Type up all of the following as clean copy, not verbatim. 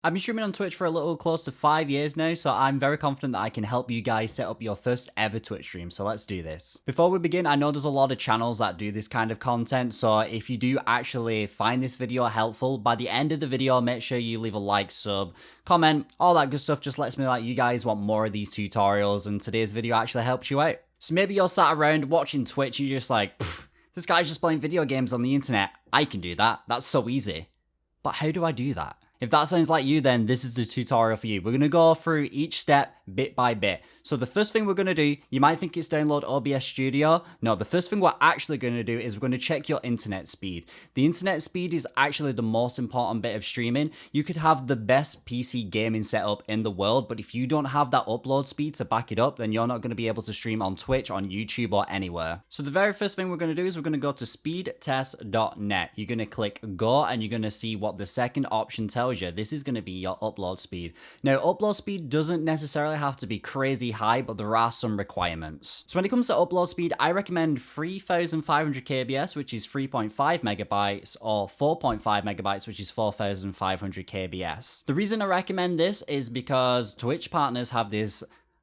I've been streaming on Twitch for a little close to 5 years now, so I'm very confident that I can help you guys set up your first ever Twitch stream, so let's do this. Before we begin, I know there's a lot of channels that do this kind of content, so if you do actually find this video helpful, by the end of the video, make sure you leave a like, sub, comment, all that good stuff just lets me know that you guys want more of these tutorials, and today's video actually helps you out. So maybe you're sat around watching Twitch and you're just like, this guy's just playing video games on the internet. I can do that. That's so easy. But how do I do that? If that sounds like you, then this is the tutorial for you. We're going to go through each step bit by bit. So the first thing we're going to do, you might think it's download OBS Studio. No, the first thing we're actually going to do is we're going to check your internet speed. The internet speed is actually the most important bit of streaming. You could have the best PC gaming setup in the world, but if you don't have that upload speed to back it up, then you're not going to be able to stream on Twitch, on YouTube, or anywhere. So the very first thing we're going to do is we're going to go to speedtest.net. You're going to click go, and you're going to see what the second option tells you. This is going to be your upload speed. Now, upload speed doesn't necessarily have to be crazy high, but there are some requirements. So when it comes to upload speed, I recommend 3500 kbs, which is 3.5 megabytes, or 4.5 megabytes, which is 4500 kbs. The reason I recommend this is because Twitch partners have this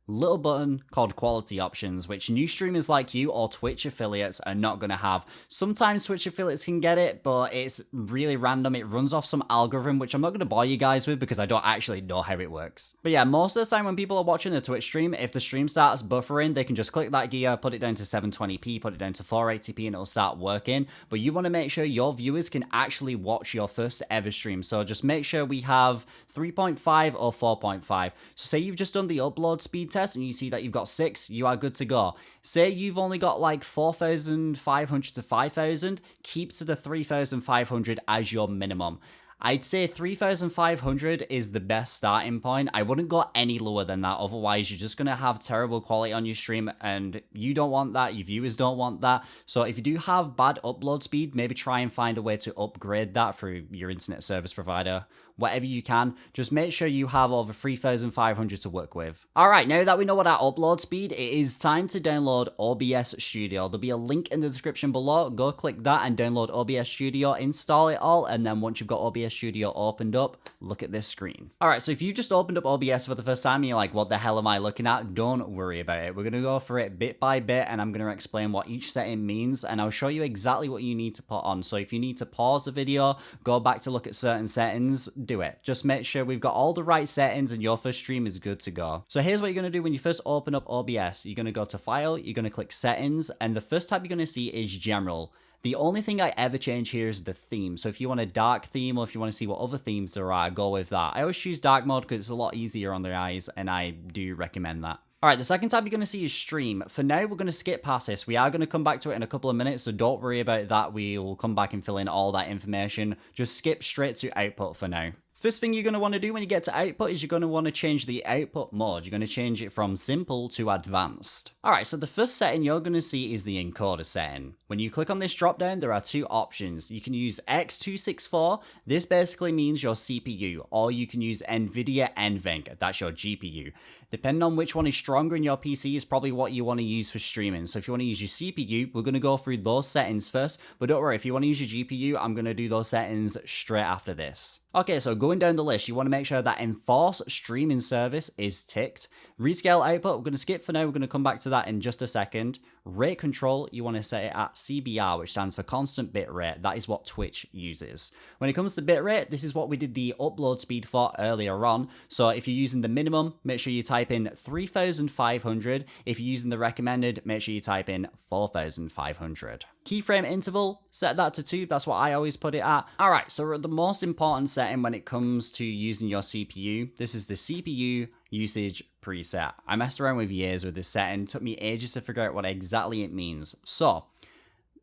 little button called quality options, which new streamers like you or Twitch affiliates are not going to have. Sometimes Twitch affiliates can get it, but it's really random. It runs off some algorithm, which I'm not going to bore you guys with because I don't actually know how it works. But yeah, most of the time when people are watching a Twitch stream, if the stream starts buffering, they can just click that gear, put it down to 720p, put it down to 480p, and it'll start working. But you want to make sure your viewers can actually watch your first ever stream. So just make sure we have 3.5 or 4.5. So say you've just done the upload speed test and you see that you've got 6, you are good to go. Say you've only got like 4,500 to 5,000, keep to the 3,500 as your minimum. I'd say 3,500 is the best starting point. I wouldn't go any lower than that, otherwise you're just going to have terrible quality on your stream and you don't want that, your viewers don't want that. So if you do have bad upload speed, maybe try and find a way to upgrade that through your internet service provider. Whatever you can, just make sure you have over 3,500 to work with. Alright, now that we know what our upload speed, it is time to download OBS Studio. There'll be a link in the description below. Go click that and download OBS Studio, install it all, and then once you've got OBS Studio opened up, look at this screen. Alright, so if you just opened up OBS for the first time and you're like, what the hell am I looking at? Don't worry about it. We're going to go through it bit by bit and I'm going to explain what each setting means and I'll show you exactly what you need to put on. So if you need to pause the video, go back to look at certain settings, do it. Just make sure we've got all the right settings and your first stream is good to go. So here's what you're going to do when you first open up OBS. You're going to go to File, you're going to click Settings, and the first tab you're going to see is General. The only thing I ever change here is the theme. So if you want a dark theme or if you want to see what other themes there are, go with that. I always choose dark mode because it's a lot easier on the eyes and I do recommend that. Alright, the second tab you're going to see is Stream. For now, we're going to skip past this. We are going to come back to it in a couple of minutes, so don't worry about that. We'll come back and fill in all that information. Just skip straight to Output for now. First thing you're going to want to do when you get to output is you're going to want to change the output mode. You're going to change it from simple to advanced. Alright, so the first setting you're going to see is the encoder setting. When you click on this drop down, there are two options. You can use X264. This basically means your CPU, or you can use NVIDIA NVENC. That's your GPU. Depending on which one is stronger in your PC is probably what you want to use for streaming. So if you want to use your CPU, we're going to go through those settings first. But don't worry, if you want to use your GPU, I'm going to do those settings straight after this. Okay, so going down the list, you want to make sure that Enforce Streaming Service is ticked. Rescale output, we're going to skip for now. We're going to come back to that in just a second. Rate control, you want to set it at CBR, which stands for constant bit rate. That is what Twitch uses. When it comes to bit rate, this is what we did the upload speed for earlier on. So if you're using the minimum, make sure you type in 3,500. If you're using the recommended, make sure you type in 4,500. Keyframe interval, set that to 2. That's what I always put it at. Alright, so the most important setting when it comes to using your CPU, this is the CPU usage preset. I messed around with years with this setting. It took me ages to figure out what exactly it means. So,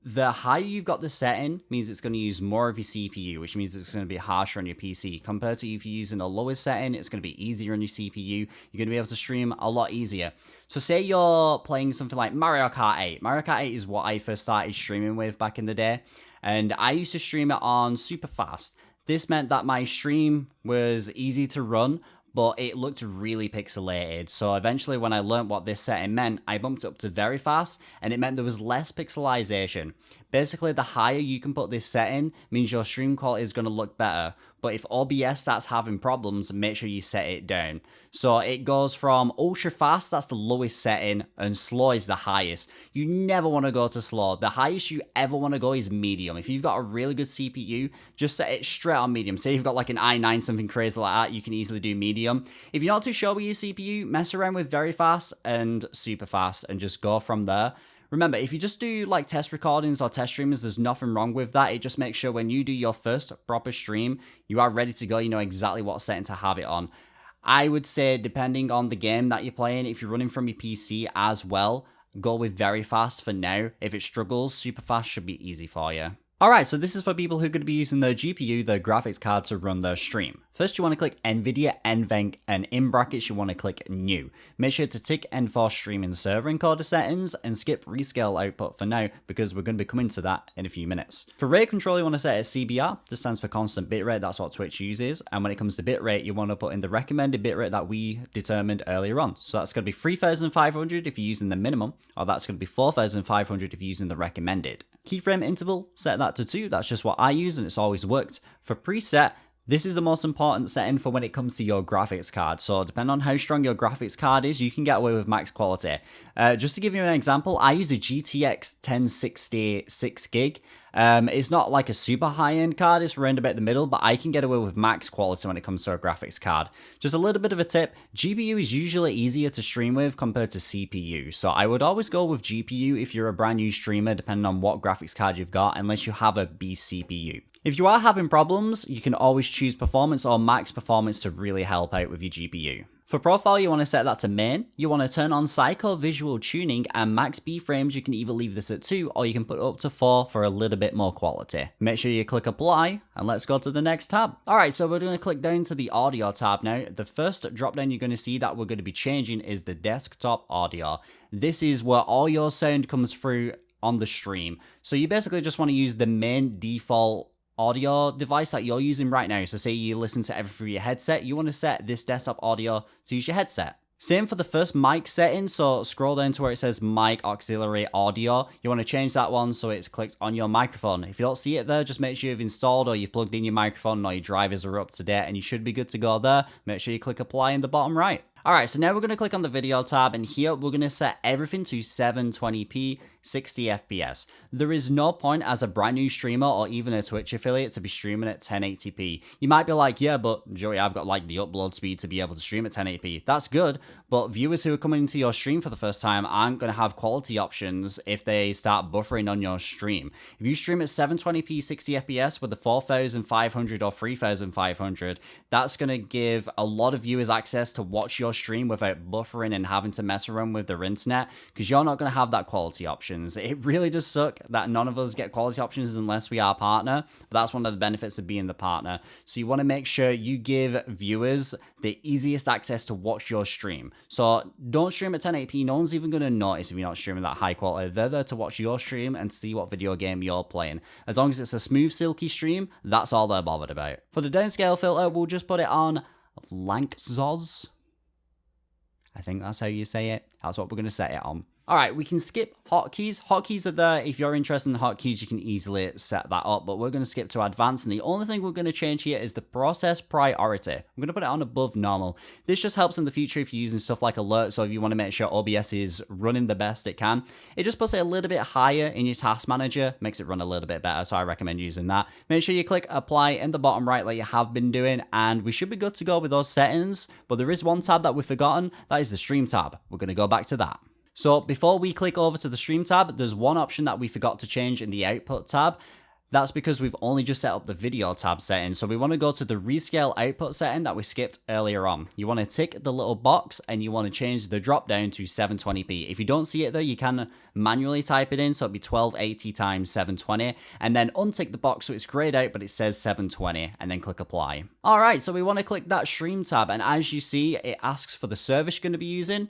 the higher you've got the setting means it's going to use more of your CPU, which means it's going to be harsher on your PC. Compared to if you're using a lower setting, it's going to be easier on your CPU. You're going to be able to stream a lot easier. So say you're playing something like Mario Kart 8. Mario Kart 8 is what I first started streaming with back in the day. And I used to stream it on super fast. This meant that my stream was easy to run, but it looked really pixelated. So eventually when I learned what this setting meant, I bumped it up to very fast, and it meant there was less pixelization. Basically, the higher you can put this setting means your stream quality is going to look better. but if OBS starts having problems, make sure you set it down. So it goes from ultra fast, that's the lowest setting, and slow is the highest. You never want to go to slow. The highest you ever want to go is medium. If you've got a really good CPU, just set it straight on medium. Say you've got like an i9, something crazy like that, you can easily do medium. If you're not too sure with your CPU, mess around with very fast and super fast and just go from there. Remember, if you just do like test recordings or test streamers, there's nothing wrong with that. It just makes sure when you do your first proper stream, you are ready to go. You know exactly what setting to have it on. I would say, depending on the game that you're playing, if you're running from your PC as well, go with very fast for now. If it struggles, super fast should be easy for you. Alright, so this is for people who are going to be using their GPU, their graphics card, to run their stream. First, you want to click NVIDIA, NVENC, and in brackets, you want to click New. Make sure to tick Enforce Streaming Server Encoder Settings and skip Rescale Output for now, because we're going to be coming to that in a few minutes. For rate control, you want to set it as CBR. This stands for Constant Bitrate, that's what Twitch uses. And when it comes to bitrate, you want to put in the recommended bitrate that we determined earlier on. So that's going to be 3,500 if you're using the minimum, or that's going to be 4,500 if you're using the recommended. Keyframe interval, set that to 2, that's just what I use and it's always worked. For preset, this is the most important setting for when it comes to your graphics card. So depending on how strong your graphics card is, you can get away with max quality. Just to give you an example, I use a GTX 1060 6GB. It's not like a super high-end card, it's around about the middle, but I can get away with max quality when it comes to a graphics card. Just a little bit of a tip, GPU is usually easier to stream with compared to CPU, so I would always go with GPU if you're a brand new streamer, depending on what graphics card you've got, unless you have a B CPU. If you are having problems, you can always choose performance or max performance to really help out with your GPU. For profile, you want to set that to main. You want to turn on psycho visual tuning and max B frames. You can either leave this at 2 or you can put it up to 4 for a little bit more quality. Make sure you click apply and let's go to the next tab. Alright, so we're going to click down to the audio tab now. The first drop down you're going to see that we're going to be changing is the desktop audio. This is where all your sound comes through on the stream. So you basically just want to use the main default audio device that you're using right now. So say you listen to everything through your headset, you want to set this desktop audio to use your headset. Same for the first mic setting, so scroll down to where it says mic auxiliary audio. You want to change that one so it's clicked on your microphone. If you don't see it there, just make sure you've installed or you've plugged in your microphone or your drivers are up to date and you should be good to go there. Make sure you click apply in the bottom right. Alright, so now we're going to click on the video tab and here we're going to set everything to 720p 60 FPS. There is no point as a brand new streamer or even a Twitch affiliate to be streaming at 1080p. You might be like, yeah, but Joey, I've got like the upload speed to be able to stream at 1080p. That's good, but viewers who are coming into your stream for the first time aren't going to have quality options if they start buffering on your stream. If you stream at 720p 60 FPS with the 4500 or 3500, that's going to give a lot of viewers access to watch your stream without buffering and having to mess around with their internet, because you're not going to have that quality options. It really does suck that none of us get quality options unless we are a partner, but that's one of the benefits of being the partner. So you want to make sure you give viewers the easiest access to watch your stream. So don't stream at 1080p, no one's even going to notice if you're not streaming that high quality. They're there to watch your stream and see what video game you're playing. As long as it's a smooth, silky stream, that's all they're bothered about. For the downscale filter, we'll just put it on Lankzoz. I think that's how you say it. That's what we're going to set it on. Alright, we can skip hotkeys. Hotkeys are there. If you're interested in the hotkeys, you can easily set that up, but we're going to skip to advanced, and the only thing we're going to change here is the process priority. I'm going to put it on above normal. This just helps in the future if you're using stuff like alerts, or if you want to make sure OBS is running the best it can. It just puts it a little bit higher in your task manager, makes it run a little bit better, so I recommend using that. Make sure you click apply in the bottom right like you have been doing, and we should be good to go with those settings, but there is one tab that we've forgotten, that is the stream tab. We're going to go back to that. So before we click over to the stream tab, there's one option that we forgot to change in the output tab. That's because we've only just set up the video tab setting. So we want to go to the rescale output setting that we skipped earlier on. You want to tick the little box and you want to change the drop down to 720p. If you don't see it there, you can manually type it in. So it'd be 1280 times 720 and then untick the box so it's grayed out, but it says 720 and then click apply. All right, so we want to click that stream tab. And as you see, it asks for the service you're going to be using.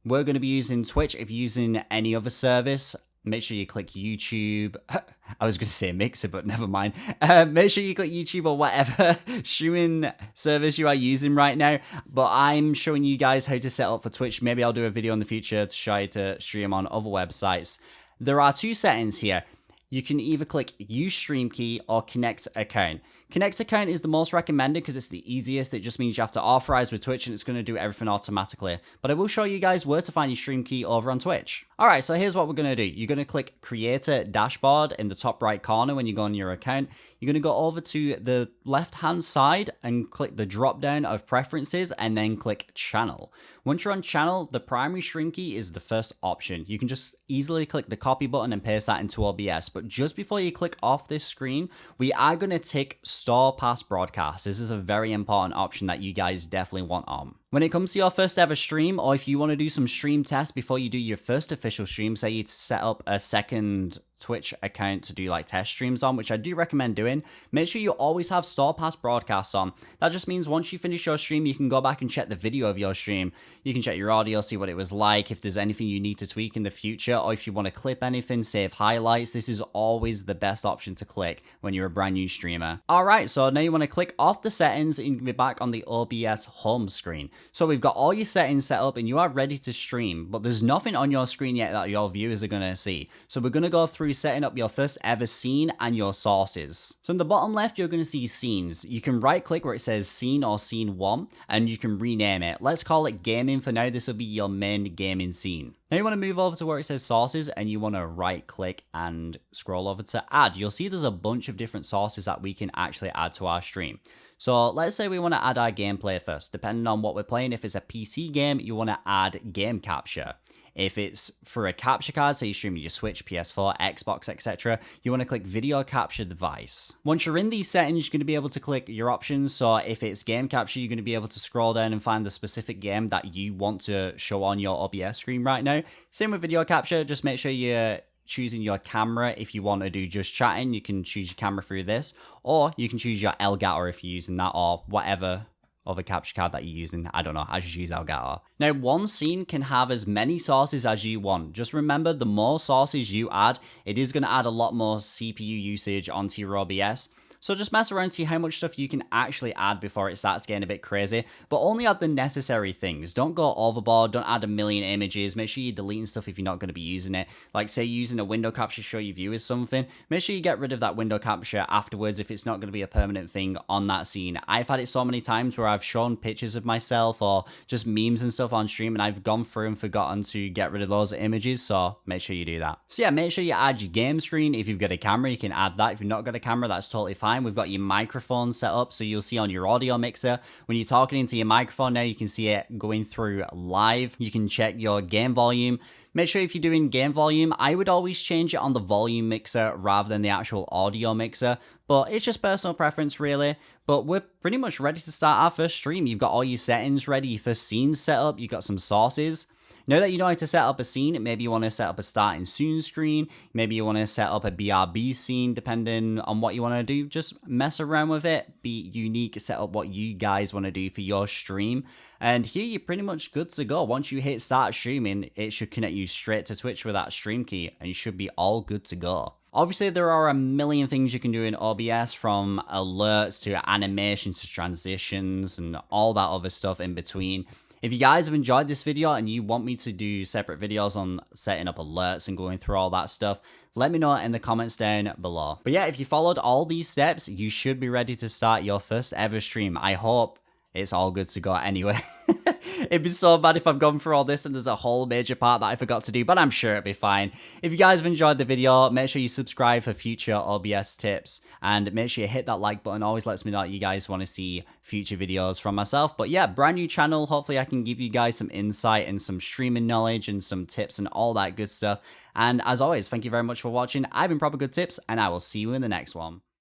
We're going to be using Twitch. If you're using any other service, make sure you click YouTube. I was going to say Mixer, but never mind. Make sure you click YouTube or whatever streaming service you are using right now. But I'm showing you guys how to set up for Twitch. Maybe I'll do a video in the future to show you to stream on other websites. There are two settings here. You can either click Use Stream Key or Connect Account. Connect account is the most recommended because it's the easiest. It just means you have to authorize with Twitch and it's going to do everything automatically. But I will show you guys where to find your stream key over on Twitch. Alright, so here's what we're going to do. You're going to click Creator Dashboard in the top right corner when you go on your account. You're going to go over to the left-hand side and click the drop-down of Preferences and then click Channel. Once you're on Channel, the primary stream key is the first option. You can just easily click the copy button and paste that into OBS. But just before you click off this screen, we are going to tick Store Past Broadcast. This is a very important option that you guys definitely want on. When it comes to your first ever stream, or if you want to do some stream tests before you do your first official stream, say you set up a second Twitch account to do like test streams on, which I do recommend doing, make sure you always have Store Past Broadcasts on. That just means once you finish your stream, you can go back and check the video of your stream. You can check your audio, see what it was like, if there's anything you need to tweak in the future, or if you want to clip anything, save highlights. This is always the best option to click when you're a brand new streamer. Alright, so now you want to click off the settings and you can be back on the OBS home screen. So we've got all your settings set up and you are ready to stream, but there's nothing on your screen yet that your viewers are going to see. So we're going to go through setting up your first ever scene and your sources. So in the bottom left, you're going to see scenes. You can right click where it says scene or scene 1 and you can rename it. Let's call it gaming for now. This will be your main gaming scene. Now you want to move over to where it says sources and you want to right click and scroll over to add. You'll see there's a bunch of different sources that we can actually add to our stream. So let's say we want to add our gameplay first. Depending on what we're playing, if it's a PC game, you want to add game capture. If it's for a capture card, say you're streaming your Switch, PS4, Xbox, etc., you want to click video capture device. Once you're in these settings, you're going to be able to click your options. So if it's game capture, you're going to be able to scroll down and find the specific game that you want to show on your OBS screen right now. Same with video capture, just make sure you're choosing your camera. If you want to do just chatting, you can choose your camera through this, or you can choose your Elgato if you're using that, or whatever other capture card that you're using. I don't know, I just use Elgato. Now, one scene can have as many sources as you want. Just remember, the more sources you add, it is going to add a lot more CPU usage onto your OBS. So just mess around, see how much stuff you can actually add before it starts getting a bit crazy, but only add the necessary things. Don't go overboard, don't add a million images. Make sure you're deleting stuff if you're not going to be using it. Like say you're using a window capture to show your viewers something, make sure you get rid of that window capture afterwards if it's not going to be a permanent thing on that scene. I've had it so many times where I've shown pictures of myself or just memes and stuff on stream and I've gone through and forgotten to get rid of those images, so make sure you do that. So yeah, make sure you add your game screen. If you've got a camera, you can add that. If you've not got a camera, that's totally fine. We've got your microphone set up, so you'll see on your audio mixer when you're talking into your microphone now, you can see it going through live. You can check your game volume. Make sure if you're doing game volume, I would always change it on the volume mixer rather than the actual audio mixer, but it's just personal preference really. But we're pretty much ready to start our first stream. You've got all your settings ready, your first scene set up, you've got some sources. Now that you know how to set up a scene, maybe you want to set up a starting soon screen, maybe you want to set up a BRB scene, depending on what you want to do. Just mess around with it, be unique, set up what you guys want to do for your stream. And here you're pretty much good to go. Once you hit start streaming, it should connect you straight to Twitch with that stream key, and you should be all good to go. Obviously, there are a million things you can do in OBS, from alerts to animations to transitions and all that other stuff in between. If you guys have enjoyed this video and you want me to do separate videos on setting up alerts and going through all that stuff, let me know in the comments down below. But yeah, if you followed all these steps, you should be ready to start your first ever stream. I hope it's all good to go anyway. It'd be so bad if I've gone through all this and there's a whole major part that I forgot to do, but I'm sure it'll be fine. If you guys have enjoyed the video, make sure you subscribe for future OBS tips and make sure you hit that like button. Always lets me know that you guys want to see future videos from myself. But yeah, brand new channel. Hopefully I can give you guys some insight and some streaming knowledge and some tips and all that good stuff. And as always, thank you very much for watching. I've been ProperGoodTips and I will see you in the next one.